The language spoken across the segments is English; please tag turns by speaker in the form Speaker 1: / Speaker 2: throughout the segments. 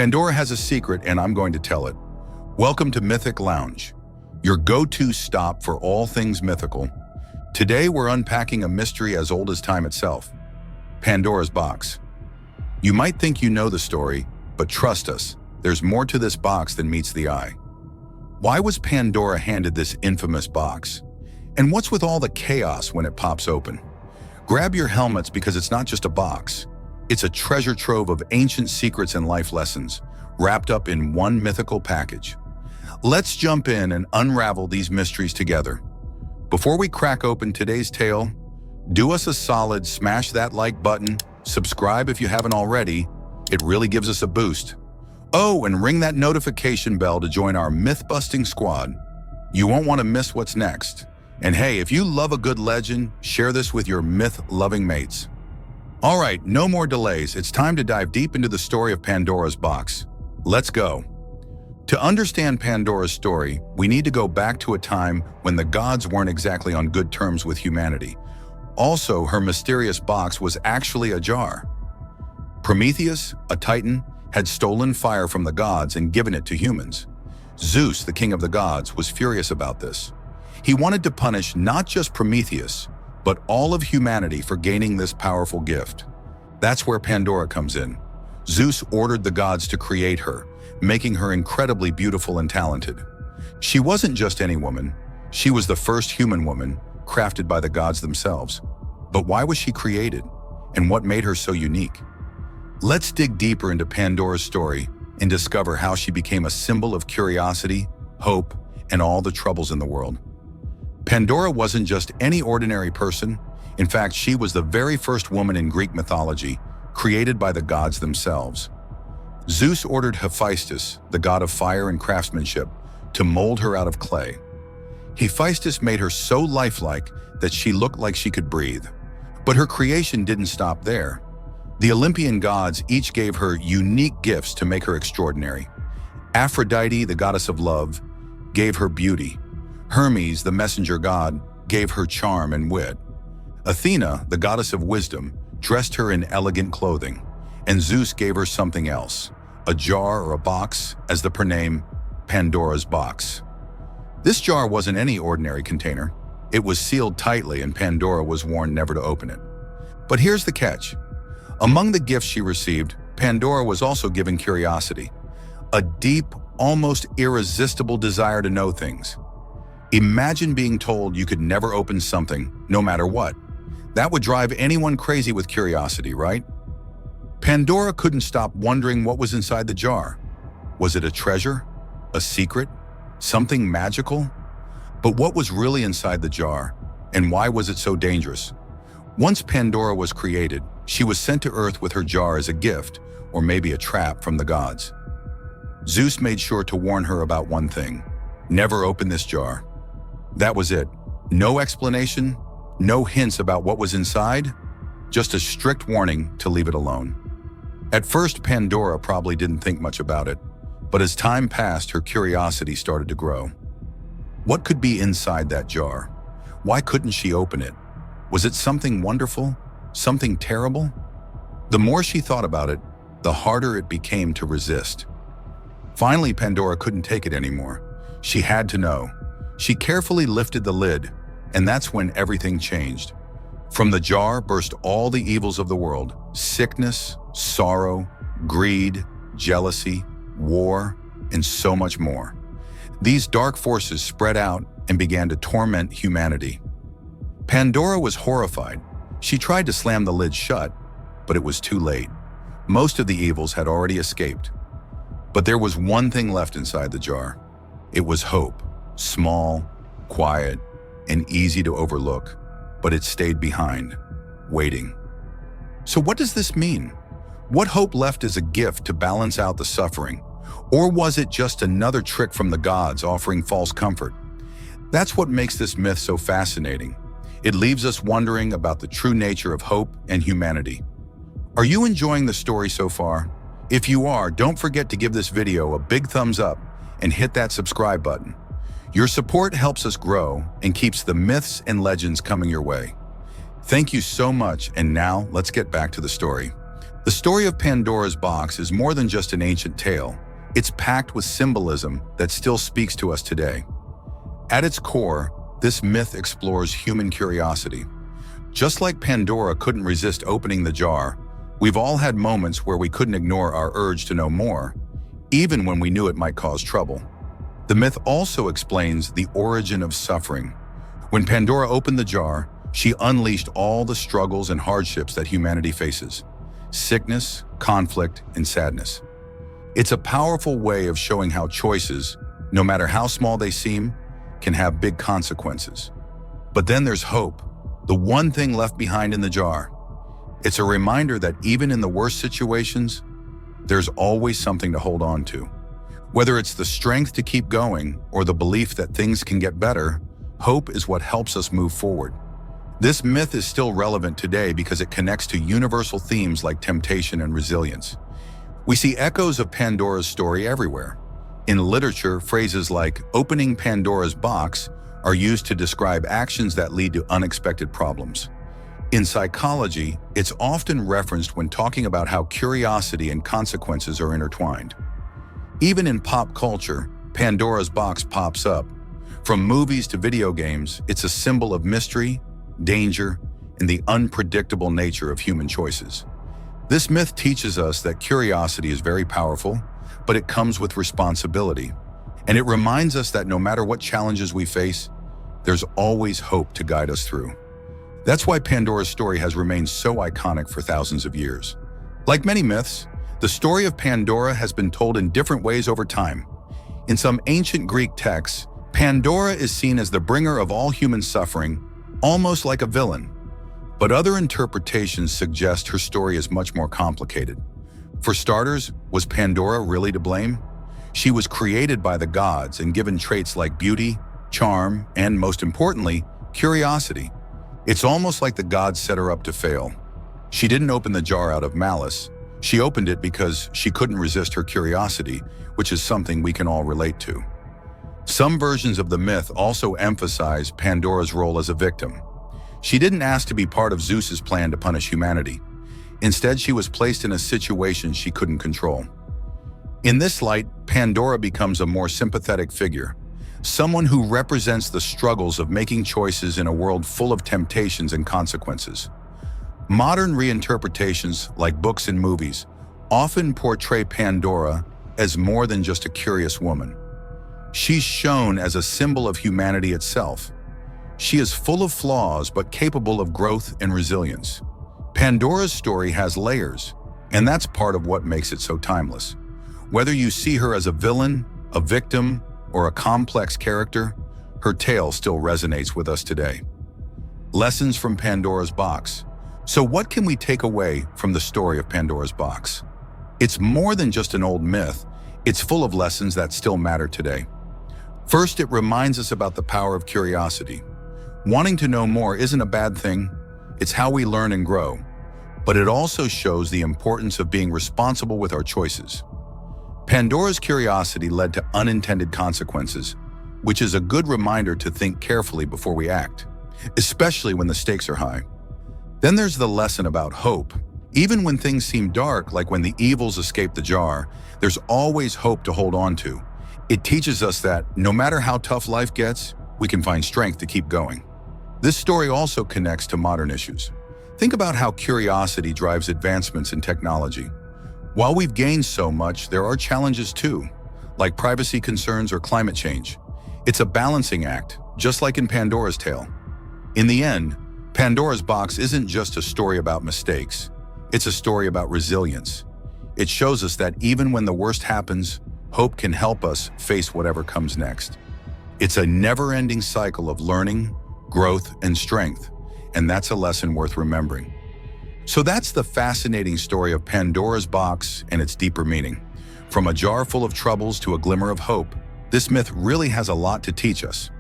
Speaker 1: Pandora has a secret, and I'm going to tell it. Welcome to Mythic Lounge, your go-to stop for all things mythical. Today, we're unpacking a mystery as old as time itself, Pandora's Box. You might think you know the story, but trust us, there's more to this box than meets the eye. Why was Pandora handed this infamous box? And what's with all the chaos when it pops open? Grab your helmets because it's not just a box. It's a treasure trove of ancient secrets and life lessons, wrapped up in one mythical package. Let's jump in and unravel these mysteries together. Before we crack open today's tale, do us a solid, smash that like button, subscribe if you haven't already. It really gives us a boost. Oh, and ring that notification bell to join our myth-busting squad. You won't want to miss what's next. And hey, if you love a good legend, share this with your myth-loving mates. All right, no more delays. It's time to dive deep into the story of Pandora's Box. Let's go. To understand Pandora's story, we need to go back to a time when the gods weren't exactly on good terms with humanity. Also, her mysterious box was actually a jar. Prometheus, a titan, had stolen fire from the gods and given it to humans. Zeus, the king of the gods, was furious about this. He wanted to punish not just Prometheus, but all of humanity for gaining this powerful gift. That's where Pandora comes in. Zeus ordered the gods to create her, making her incredibly beautiful and talented. She wasn't just any woman. She was the first human woman, crafted by the gods themselves. But why was she created? And what made her so unique? Let's dig deeper into Pandora's story and discover how she became a symbol of curiosity, hope, and all the troubles in the world. Pandora wasn't just any ordinary person. In fact, she was the very first woman in Greek mythology, created by the gods themselves. Zeus ordered Hephaestus, the god of fire and craftsmanship, to mold her out of clay. Hephaestus made her so lifelike that she looked like she could breathe. But her creation didn't stop there. The Olympian gods each gave her unique gifts to make her extraordinary. Aphrodite, the goddess of love, gave her beauty. Hermes, the messenger god, gave her charm and wit. Athena, the goddess of wisdom, dressed her in elegant clothing. And Zeus gave her something else, a jar or a box, as the pername Pandora's Box. This jar wasn't any ordinary container. It was sealed tightly and Pandora was warned never to open it. But here's the catch. Among the gifts she received, Pandora was also given curiosity, a deep, almost irresistible desire to know things. Imagine being told you could never open something, no matter what. That would drive anyone crazy with curiosity, right? Pandora couldn't stop wondering what was inside the jar. Was it a treasure? A secret? Something magical? But what was really inside the jar? And why was it so dangerous? Once Pandora was created, she was sent to Earth with her jar as a gift, or maybe a trap from the gods. Zeus made sure to warn her about one thing: never open this jar. That was it. No explanation, no hints about what was inside, just a strict warning to leave it alone. At first, Pandora probably didn't think much about it, but as time passed, her curiosity started to grow. What could be inside that jar? Why couldn't she open it? Was it something wonderful? Something terrible? The more she thought about it, the harder it became to resist. Finally, Pandora couldn't take it anymore. She had to know. She carefully lifted the lid, and that's when everything changed. From the jar burst all the evils of the world: sickness, sorrow, greed, jealousy, war, and so much more. These dark forces spread out and began to torment humanity. Pandora was horrified. She tried to slam the lid shut, but it was too late. Most of the evils had already escaped. But there was one thing left inside the jar. It was hope. Small, quiet, and easy to overlook, but it stayed behind, waiting. So what does this mean? What hope left as a gift to balance out the suffering? Or was it just another trick from the gods offering false comfort? That's what makes this myth so fascinating. It leaves us wondering about the true nature of hope and humanity. Are you enjoying the story so far? If you are, don't forget to give this video a big thumbs up and hit that subscribe button. Your support helps us grow and keeps the myths and legends coming your way. Thank you so much, and now let's get back to the story. The story of Pandora's box is more than just an ancient tale. It's packed with symbolism that still speaks to us today. At its core, this myth explores human curiosity. Just like Pandora couldn't resist opening the jar, we've all had moments where we couldn't ignore our urge to know more, even when we knew it might cause trouble. The myth also explains the origin of suffering. When Pandora opened the jar, she unleashed all the struggles and hardships that humanity faces: sickness, conflict, and sadness. It's a powerful way of showing how choices, no matter how small they seem, can have big consequences. But then there's hope, the one thing left behind in the jar. It's a reminder that even in the worst situations, there's always something to hold on to. Whether it's the strength to keep going or the belief that things can get better, hope is what helps us move forward. This myth is still relevant today because it connects to universal themes like temptation and resilience. We see echoes of Pandora's story everywhere. In literature, phrases like opening Pandora's box are used to describe actions that lead to unexpected problems. In psychology, it's often referenced when talking about how curiosity and consequences are intertwined. Even in pop culture, Pandora's box pops up. From movies to video games, it's a symbol of mystery, danger, and the unpredictable nature of human choices. This myth teaches us that curiosity is very powerful, but it comes with responsibility. And it reminds us that no matter what challenges we face, there's always hope to guide us through. That's why Pandora's story has remained so iconic for thousands of years. Like many myths, the story of Pandora has been told in different ways over time. In some ancient Greek texts, Pandora is seen as the bringer of all human suffering, almost like a villain. But other interpretations suggest her story is much more complicated. For starters, was Pandora really to blame? She was created by the gods and given traits like beauty, charm, and most importantly, curiosity. It's almost like the gods set her up to fail. She didn't open the jar out of malice. She opened it because she couldn't resist her curiosity, which is something we can all relate to. Some versions of the myth also emphasize Pandora's role as a victim. She didn't ask to be part of Zeus's plan to punish humanity. Instead, she was placed in a situation she couldn't control. In this light, Pandora becomes a more sympathetic figure, someone who represents the struggles of making choices in a world full of temptations and consequences. Modern reinterpretations, like books and movies, often portray Pandora as more than just a curious woman. She's shown as a symbol of humanity itself. She is full of flaws but capable of growth and resilience. Pandora's story has layers, and that's part of what makes it so timeless. Whether you see her as a villain, a victim, or a complex character, her tale still resonates with us today. Lessons from Pandora's box. So what can we take away from the story of Pandora's box? It's more than just an old myth. It's full of lessons that still matter today. First, it reminds us about the power of curiosity. Wanting to know more isn't a bad thing. It's how we learn and grow. But it also shows the importance of being responsible with our choices. Pandora's curiosity led to unintended consequences, which is a good reminder to think carefully before we act, especially when the stakes are high. Then there's the lesson about hope. Even when things seem dark, like when the evils escape the jar, there's always hope to hold on to. It teaches us that no matter how tough life gets, we can find strength to keep going. This story also connects to modern issues. Think about how curiosity drives advancements in technology. While we've gained so much, there are challenges too, like privacy concerns or climate change. It's a balancing act, just like in Pandora's tale. In the end, Pandora's box isn't just a story about mistakes. It's a story about resilience. It shows us that even when the worst happens, hope can help us face whatever comes next. It's a never-ending cycle of learning, growth, and strength, and that's a lesson worth remembering. So that's the fascinating story of Pandora's box and its deeper meaning. From a jar full of troubles to a glimmer of hope, this myth really has a lot to teach us.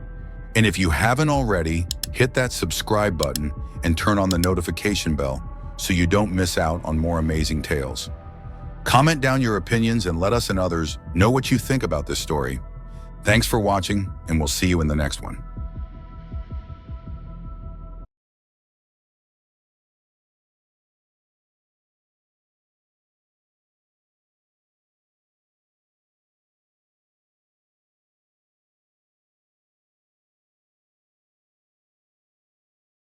Speaker 1: And if you haven't already, hit that subscribe button and turn on the notification bell so you don't miss out on more amazing tales. Comment down your opinions and let us and others know what you think about this story. Thanks for watching, and we'll see you in the next one.